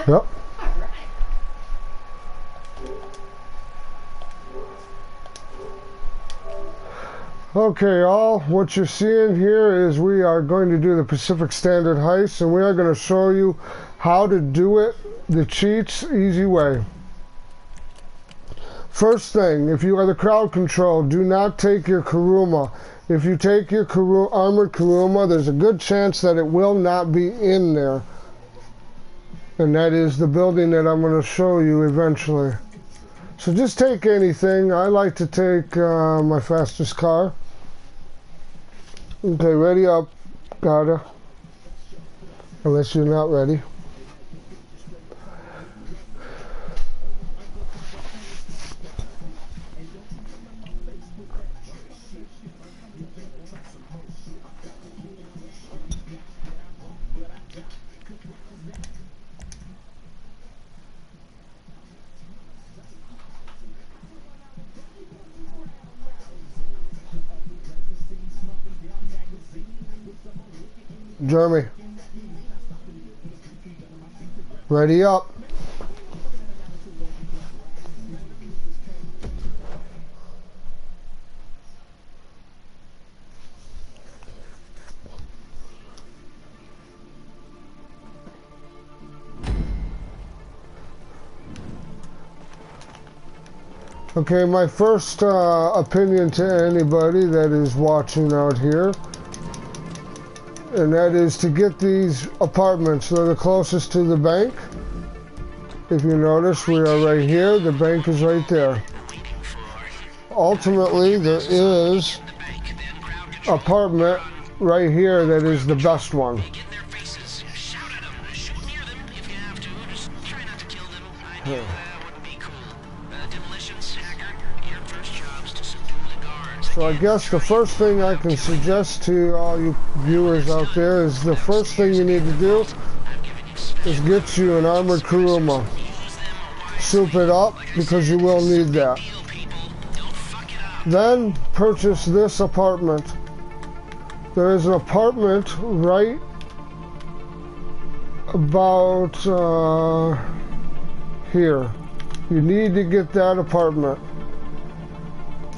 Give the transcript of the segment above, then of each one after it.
Yep. Okay, all what you're seeing here is we are going to do the Pacific Standard heist, and we are going to show you how to do it the cheats easy way. First thing, if you are the crowd control, do not take your Kuruma. If you take your armored Kuruma, there's a good chance that it will not be in there. And that is the building that I'm going to show you eventually. So just take anything. I like to take my fastest car. Okay, ready up. Gotta. Unless you're not ready. Jeremy, ready up. Okay, my first opinion to anybody that is watching out here, and that is to get these apartments. They're the closest to the bank. If you notice, we are right here. The bank is right there. Ultimately, there is an apartment right here that is the best one. So I guess the first thing I can suggest to all you viewers out there is the first thing you need to do is get you an armored Kuruma. Soup it up because you will need that. Then purchase this apartment. There is an apartment right about here. You need to get that apartment.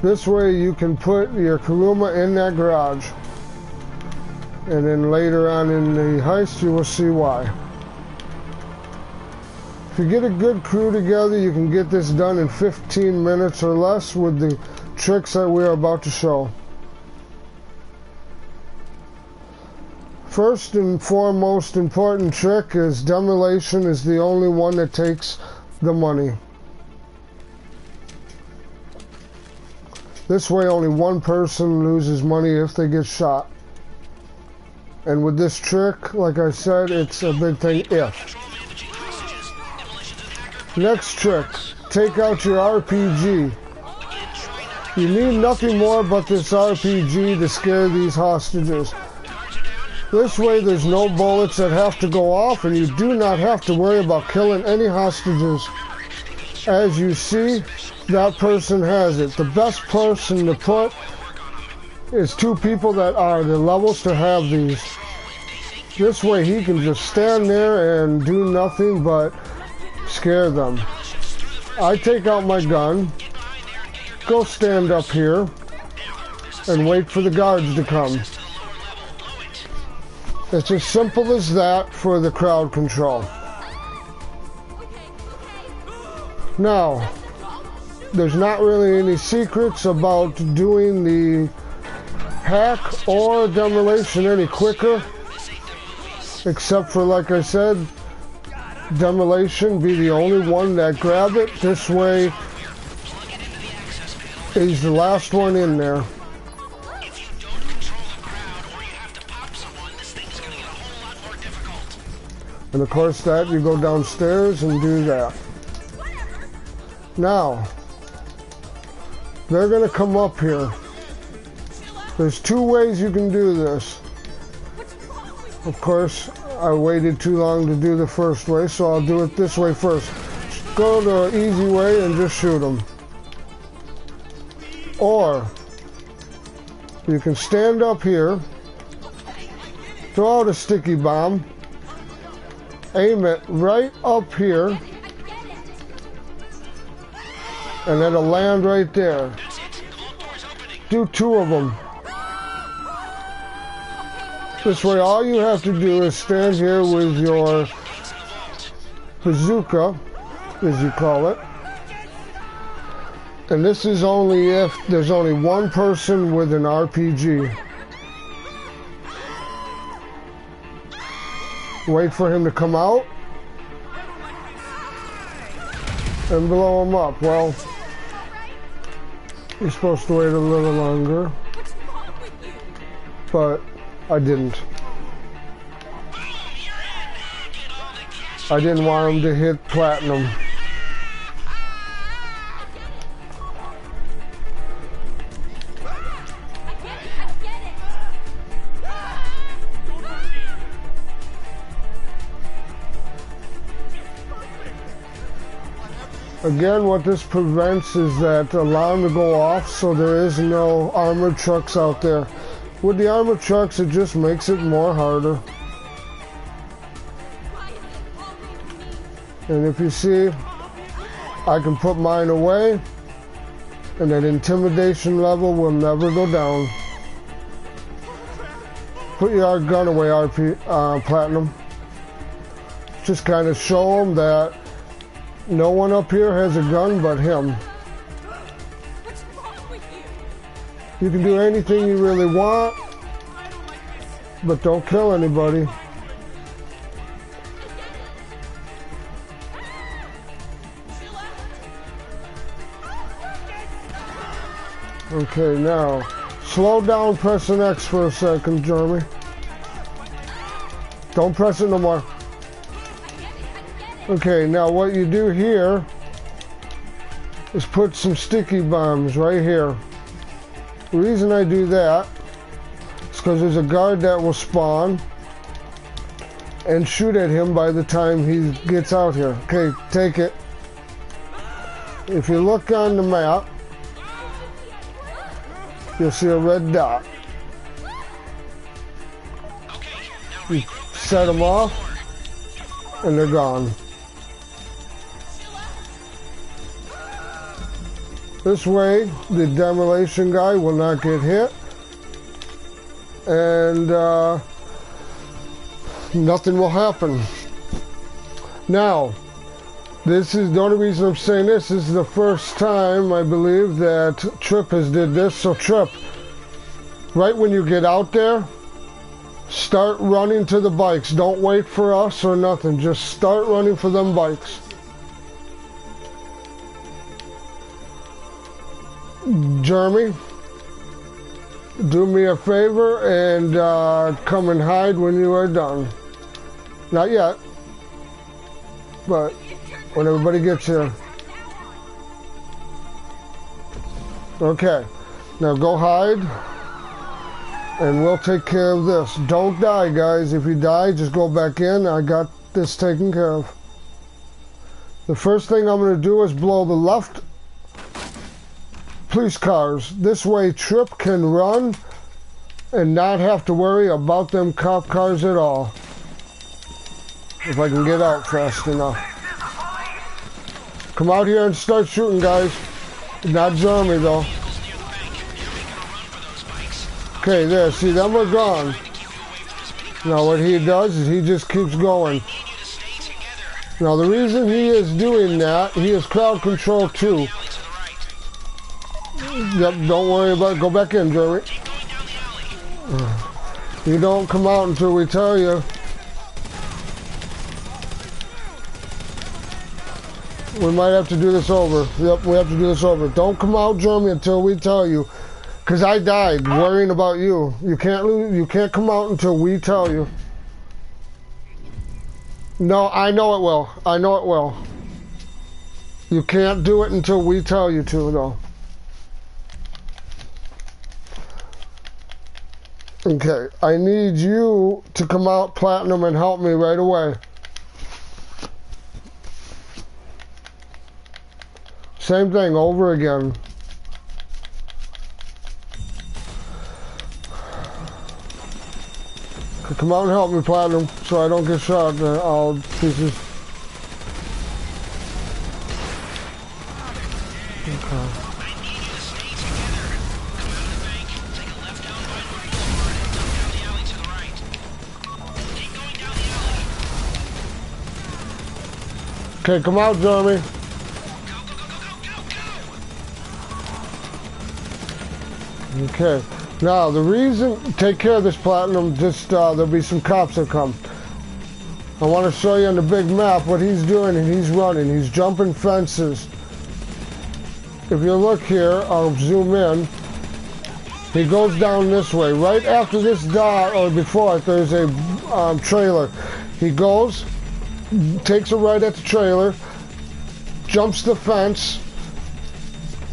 This way you can put your Kuruma in that garage. And then later on in the heist you will see why. If you get a good crew together, you can get this done in 15 minutes or less with the tricks that we are about to show. First and foremost important trick is demolition is the only one that takes the money. This way only one person loses money if they get shot. And with this trick, like I said, it's a big thing if. Next trick, take out your RPG. You need nothing more but this RPG to scare these hostages. This way there's no bullets that have to go off and you do not have to worry about killing any hostages. As you see, that person has it. The best person to put is two people that are the levels to have these. This way he can just stand there and do nothing but scare them. I take out my gun, go stand up here, and wait for the guards to come. It's as simple as that for the crowd control. Now, there's not really any secrets about doing the hack or demolition any quicker, except for, like I said, demolition be the only one that grab it. This way he's the last one in there. And of course that you go downstairs and do that. Now they're gonna come up here. There's two ways you can do this. Of course, I waited too long to do the first way, so I'll do it this way first. Go the easy way and just shoot them. Or you can stand up here, throw out a sticky bomb, aim it right up here, and it'll land right there. Do 2 of them. This way, all you have to do is stand here with your bazooka, as you call it. And this is only if there's only one person with an RPG. Wait for him to come out and blow him up. Well, you're supposed to wait a little longer, but I didn't. I didn't want him to hit platinum. Again, what this prevents is that alarm to go off, so there is no armored trucks out there. With the armored trucks, it just makes it more harder. And if you see, I can put mine away, and that intimidation level will never go down. Put your gun away, Platinum. Just kind of show them that no one up here has a gun but him. You can do anything you really want, but don't kill anybody. Okay, now, slow down pressing X for a second, Jeremy. Don't press it no more. Okay, now what you do here is put some sticky bombs right here. The reason I do that is because there's a guard that will spawn and shoot at him by the time he gets out here. Okay, take it. If you look on the map, you'll see a red dot. You set them off, and they're gone. This way, the demolition guy will not get hit, and nothing will happen. Now, this is the only reason I'm saying this is the first time I believe that Trip has did this. So Trip, right when you get out there, start running to the bikes. Don't wait for us or nothing. Just start running for them bikes. Jeremy, do me a favor and come and hide when you are done. Not yet, but when everybody gets here. Okay, now go hide and we'll take care of this. Don't die, guys. If you die, just go back in. I got this taken care of. The first thing I'm going to do is blow the left police cars. This way Trip can run and not have to worry about them cop cars at all. If I can get out fast enough. Come out here and start shooting, guys. Not Jeremy, though. Okay, there. See, them are gone. Now what he does is he just keeps going. Now the reason he is doing that, he is crowd control too. Yep, don't worry about it. Go back in, Jeremy. You don't come out until we tell you. We might have to do this over. Yep, we have to do this over. Don't come out, Jeremy, until we tell you. Because I died worrying about you. You can't lose, you can't come out until we tell you. No, I know it will. I know it will. You can't do it until we tell you to, though. Okay, I need you to come out, Platinum, and help me right away. Same thing over again. Come out and help me, Platinum, so I don't get shot all pieces. Okay. Okay, come out, Jeremy. Okay. Now, the reason, take care of this, Platinum, just, there'll be some cops that come. I want to show you on the big map what he's doing, and he's running. He's jumping fences. If you look here, I'll zoom in. He goes down this way. Right after this dot, or before it, there's a trailer. He goes, takes a right at the trailer, jumps the fence,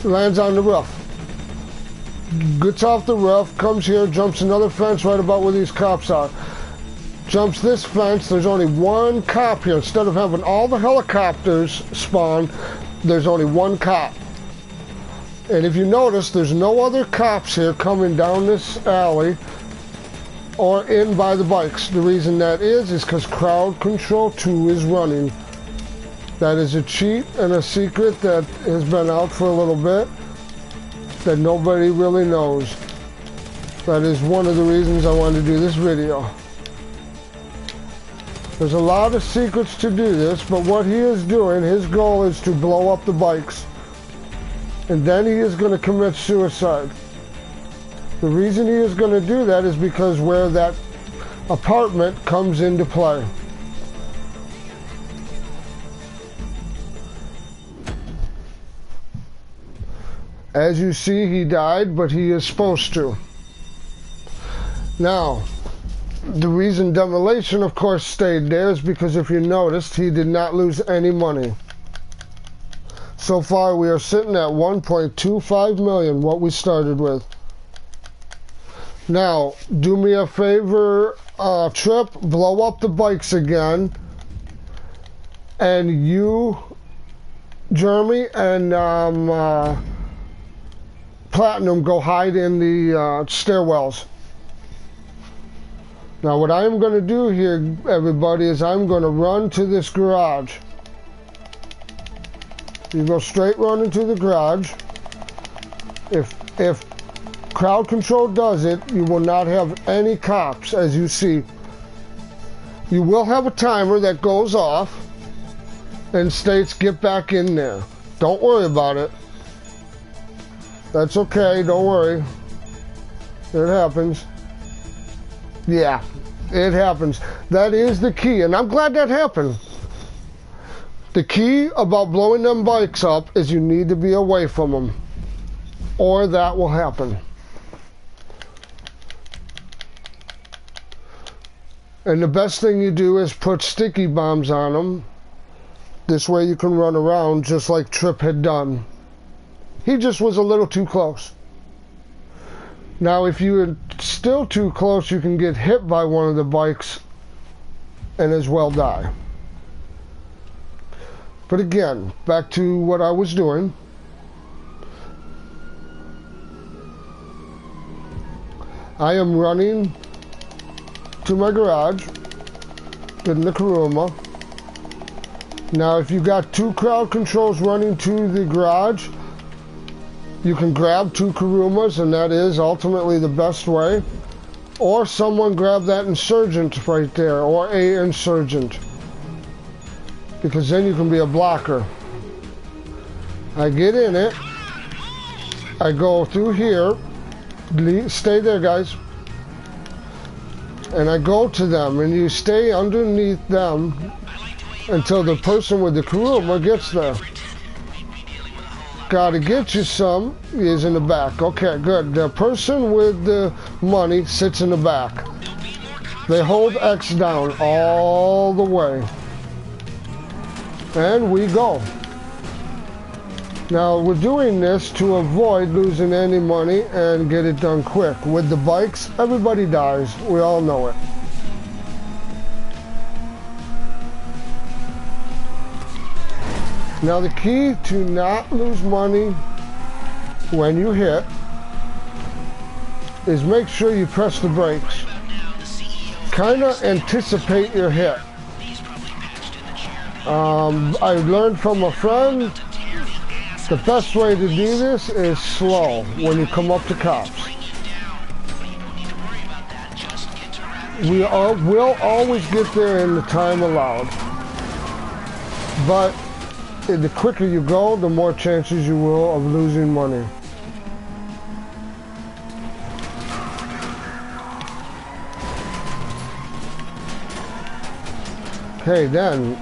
lands on the roof. Gets off the roof, comes here, jumps another fence right about where these cops are. Jumps this fence, there's only one cop here. Instead of having all the helicopters spawn, there's only one cop. And if you notice, there's no other cops here coming down this alley or in by the bikes. The reason that is because Crowd Control 2 is running. That is a cheat and a secret that has been out for a little bit that nobody really knows. That is one of the reasons I wanted to do this video. There's a lot of secrets to do this, but what he is doing, his goal is to blow up the bikes. And then he is going to commit suicide. The reason he is going to do that is because where that apartment comes into play. As you see, he died, but he is supposed to. Now, the reason Demolition, of course, stayed there is because if you noticed, he did not lose any money. So far, we are sitting at 1.25 million, what we started with. Now, do me a favor, Trip, blow up the bikes again. And you, Jeremy, and Platinum, go hide in the stairwells. Now, what I'm going to do here, everybody, is I'm going to run to this garage. You go straight run into the garage. If Crowd Control does it, you will not have any cops, as you see. You will have a timer that goes off and states, get back in there. Don't worry about it. That's okay, don't worry. It happens. Yeah, it happens. That is the key, and I'm glad that happened. The key about blowing them bikes up is you need to be away from them, or that will happen. And the best thing you do is put sticky bombs on them. This way you can run around just like Trip had done. He just was a little too close. Now, if you are still too close, you can get hit by one of the bikes and as well die. But again, back to what I was doing. I am running to my garage, getting the Kuruma. Now, if you got two Crowd Controls running to the garage, you can grab two Kurumas, and that is ultimately the best way. Or someone grab that Insurgent right there, or a Insurgent. Because then you can be a blocker. I get in it. I go through here. Stay there, guys. And I go to them, and you stay underneath them until the person with the Kuruma gets there. Gotta get you some is in the back. Okay, good. The person with the money sits in the back. They hold X down all the way. And we go. Now, we're doing this to avoid losing any money and get it done quick. With the bikes, everybody dies. We all know it. Now, the key to not lose money when you hit is make sure you press the brakes kind of anticipate your hit. I learned from a friend, the best way to do this is slow when you come up to cops. We'll always get there in the time allowed. But the quicker you go, the more chances you will of losing money. Okay, then,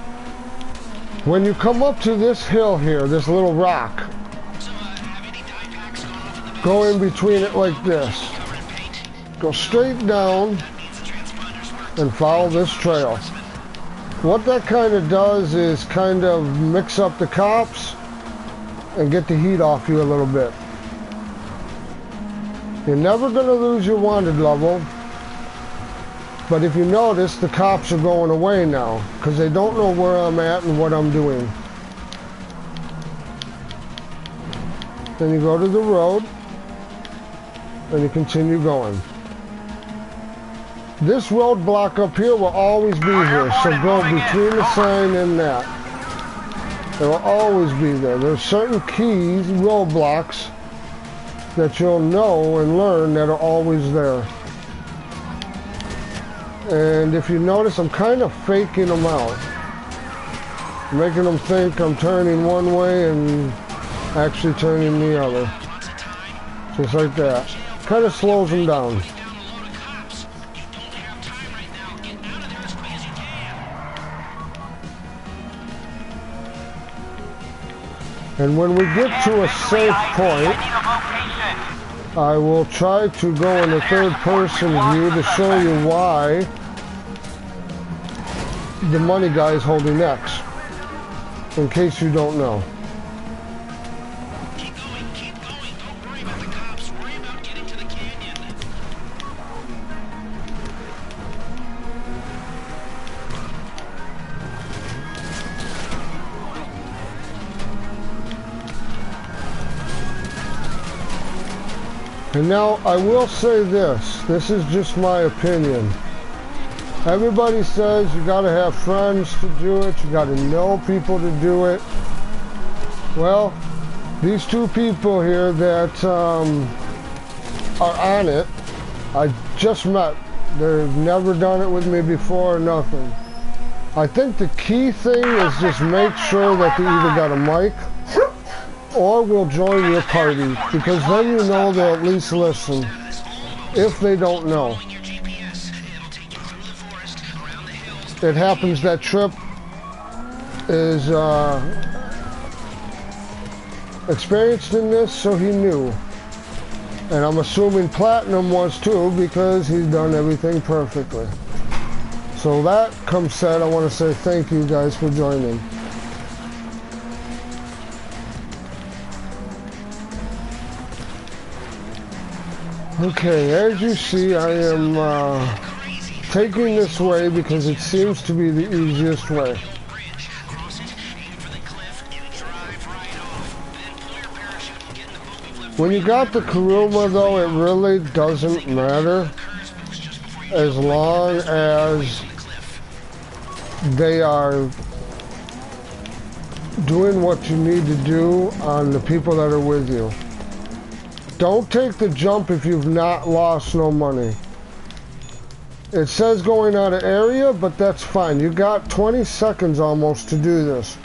when you come up to this hill here, this little rock, go in between it like this. Go straight down and follow this trail. What that kind of does is kind of mix up the cops and get the heat off you a little bit. You're never going to lose your wanted level, but if you notice, the cops are going away now because they don't know where I'm at and what I'm doing. Then you go to the road and you continue going. This roadblock up here will always be here, so go between the sign and that. It will always be there. There's certain keys, roadblocks, that you'll know and learn that are always there. And if you notice, I'm kind of faking them out. Making them think I'm turning one way and actually turning the other. Just like that. Kind of slows them down. And when we get to a safe point, I will try to go in the third person view to show you why the money guy is holding X, in case you don't know. Keep going, don't worry about the cops, worry about getting to the canyon. And now, I will say this is just my opinion. Everybody says you gotta have friends to do it, you gotta know people to do it. Well, these two people here that are on it, I just met. They've never done it with me before or nothing. I think the key thing is just make sure that they either got a mic or will join your party, because then you know they'll at least listen, if they don't know. It happens that Trip is experienced in this, so he knew. And I'm assuming Platinum was too, because he's done everything perfectly. So that comes said, I want to say thank you guys for joining. Okay, as you see, I am taking this way because it seems to be the easiest way. When you got the Kuruma though, it really doesn't matter as long as they are doing what you need to do on the people that are with you. Don't take the jump if you've not lost no money. It says going out of area, but that's fine. You got 20 seconds almost to do this.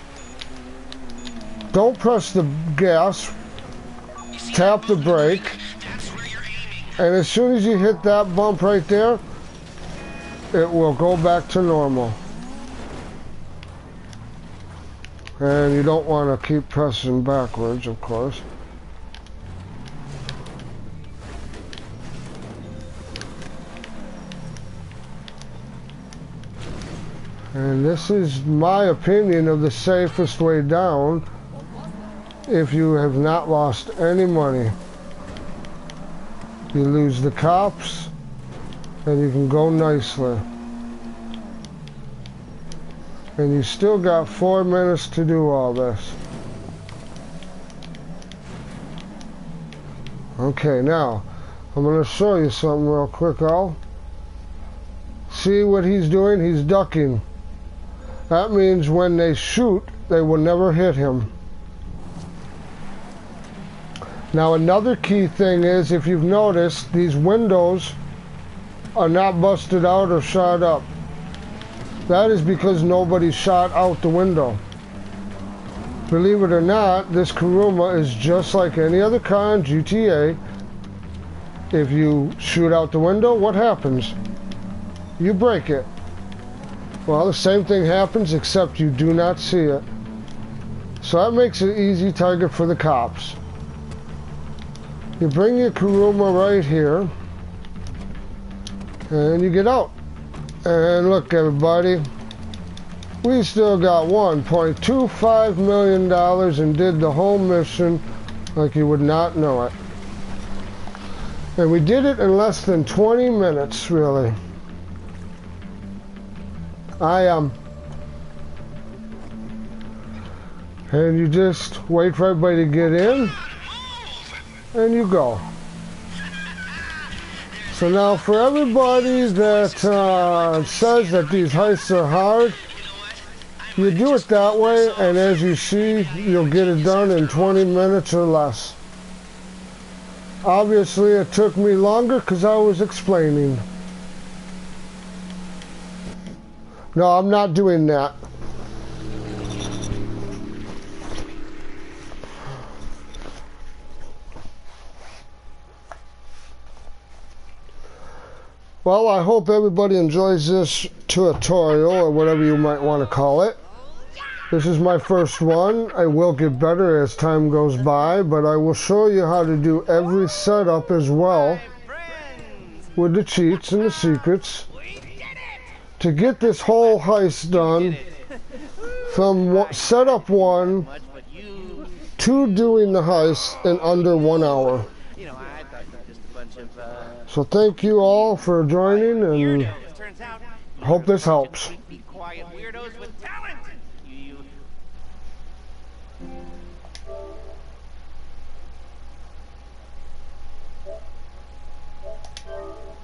Don't press the gas. Tap the brake. And as soon as you hit that bump right there, it will go back to normal. And you don't want to keep pressing backwards, of course. And this is my opinion of the safest way down if you have not lost any money. You lose the cops and you can go nicely. And you still got 4 minutes to do all this. Okay, now I'm going to show you something real quick, all. See what he's doing? He's ducking. That means when they shoot, they will never hit him. Now another key thing is, if you've noticed, these windows are not busted out or shot up. That is because nobody shot out the window. Believe it or not, this Kuruma is just like any other car in GTA. If you shoot out the window, what happens? You break it. Well, the same thing happens, except you do not see it. So that makes it an easy target for the cops. You bring your Kuruma right here, and you get out. And look, everybody, we still got $1.25 million and did the whole mission like you would not know it. And we did it in less than 20 minutes, really. And you just wait for everybody to get in, and you go. So now for everybody that says that these heists are hard, you do it that way, and as you see, you'll get it done in 20 minutes or less. Obviously, it took me longer because I was explaining. No, I'm not doing that. Well, I hope everybody enjoys this tutorial, or whatever you might want to call it. This is my first one. I will get better as time goes by, but I will show you how to do every setup as well, with the cheats and the secrets, to get this whole heist done from setup 1 to doing the heist in under 1 hour. So thank you all for joining, and hope this helps. Quiet weirdos with talent.